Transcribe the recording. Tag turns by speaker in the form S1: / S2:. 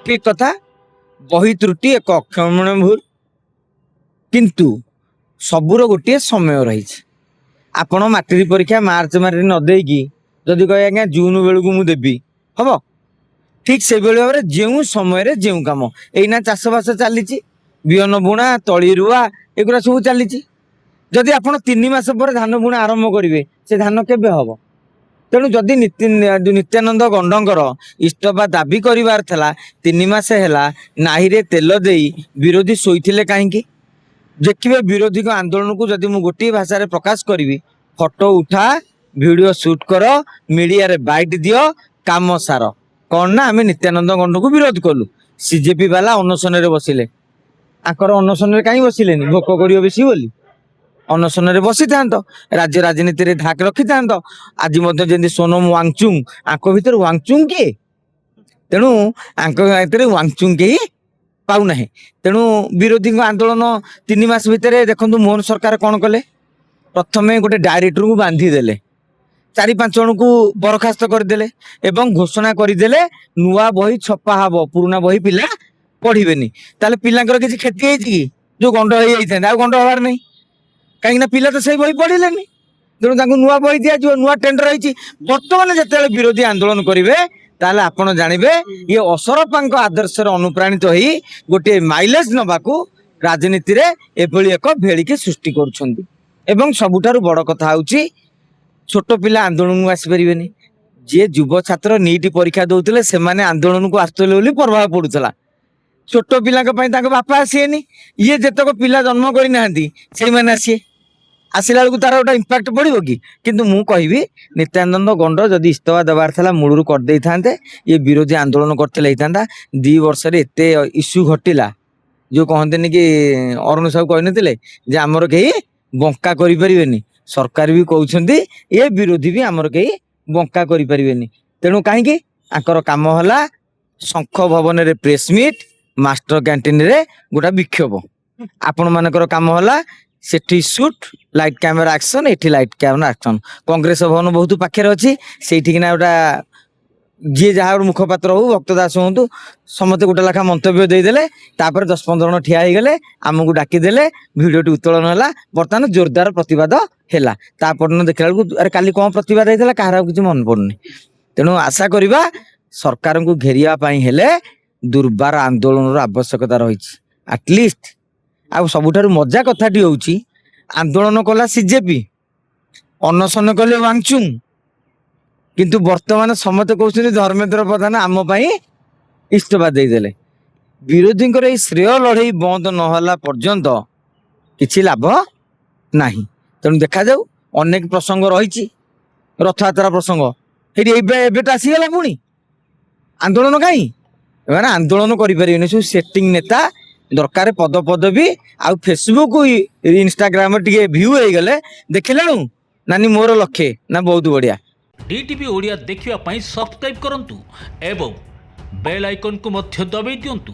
S1: सठिक कथा बही त्रुटि एक अक्षमण भूल किंतु सबूर गोटे समय रही आपण मैट्रिक परीक्षा मार्च मारे न देकी जदि कहे आज्ञा जून बेलू मुझे देवी हम ठीक से भाव में जो समय जो कम एना चाषबास चली बिहन बुणा तली रुआ एगुरा सब चली जदि आप 3 मास पर धान बुणा आरंभ करेंगे से धान केबे हम तेणु जदि नित्यानंद गंडर इस्तफा दाबी करार 3 मास है नाही रे तेल दे विरोधी शोते कहीं देखिए विरोधी को आंदोलन को जदि मुझे गोटे भाषा रे प्रकाश करी फोटो उठा वीडियो शूट कर मीडिया रे बाइट दियो काम सार कौन ना आम नित्यानंद गंड को विरोध कलु सीजेपी वाला अनशन रे बसिले आकर अनशन कहीं बसिले भोक कर बेसी बोली अनशन रे बसी था राज्य राजनीति रे धाक रखी था आज जमी सोनम वांगचुंग आंक भीतर वांगचुंग किए तेणु आंक भीतर वांगचुंग के पाऊना तेणु विरोधी आंदोलन 3 मास भितर देखु मोहन सरकार कौन कले प्रथम गोटे डायरेक्टर को बांधी देले 4-5 जन को बरखास्त करदे एवं घोषणा करदे नुआ बही छपा हम पुराना बही पिला पढ़े ताले पिलांकर किसी क्षति होती जो गंड हो गंड हबार नहीं कहीं पिला तो सही बही पढ़े तेणु नुआ बही दिया जो नुआ टेंडर होती बर्तमान जिते विरोधी आंदोलन करेंगे ताले आपण जानिबे ये असरपांक आदर्श अनुप्राणित होई गोटे माइलेज नबाकू राजनीति रे एभली एक भेड़िके सृष्टि करुछंती एवं सबुठारु बड़ कथा होउची छोट पिला आंदोलन को आसी परिबेनी जे युव छात्र नीट परीक्षा दउतले से माने आंदोलन को आस्तले बोली प्रभाव पड़ुतला छोट पिला बापा आसीएनी ये जेतक पिला जन्म करि नाहंती सेई माने आसीए आसला बेलू तार गोटे इम्पाक्ट पड़ो कि किंतु मु कहि नित्यानंद गंड जदि इस्तफा देवार था मूलू करदे था ये विरोधी आंदोलन करते 2 वर्ष एते इश्यू घटिला जो कहते कि अरुण साहू कही आमर कहीं बंका करें सरकार भी कहते ये विरोधी भी आमर कहीं बंका करें तेणु कहीं आकर कम है शंख भवन रे प्रेस मीट मास्टर कैंटीन रे गोटा विक्षोभ आपण मानकर कम है सेठी सुट लाइट कैमेरा एक्शन एठी लाइट कैमेरा एक्शन कांग्रेस भवन बहुत पाखे अच्छी से गोटा जी जहाँ मुखपात्र हो भक्त दास हूँ समस्ते गोटे लेखा मंतव्य देदेले 10-15 जन ठिया गले आमको डाकिदेले भिडियोटी उत्तोलन है बर्तमान जोरदार प्रतिवाद है तापर देखला बेलू अरे काली कौन प्रतिवाद होता कहार किसी मन पड़ुनी तेणु आशा करवा सरकार को घेरिया हेले दुर्बार आंदोलन आवश्यकता रही आटलिस्ट आ सबुठारु मजा कथाटी होउची आंदोलन कला सीजेपी अनशन कले वांगचुंग किंतु वर्तमान समस्त कहते धर्मेंद्र प्रधान आम इस्तफा देदेले विरोधी श्रेय लड़ई बंद नहला पर्यंत किछि लाभ नाही तेणु देखा जाऊ अनेक प्रसंग रही रथयात्रा प्रसंग तो आसीगला पुणी आंदोलन कहीं आंदोलन करें सब सेटिंग नेता दरकार पद पदवी आउ फेसबुक इंस्टाग्राम टे भ्यू हो गले देखिले नानी मोर लक्ष्य ना बहुत बढ़िया
S2: डीटीवी ओडिया देखिवा पाई सब्सक्राइब करंतु एवं बेल आइकन को मध्य दबाई दियंतु।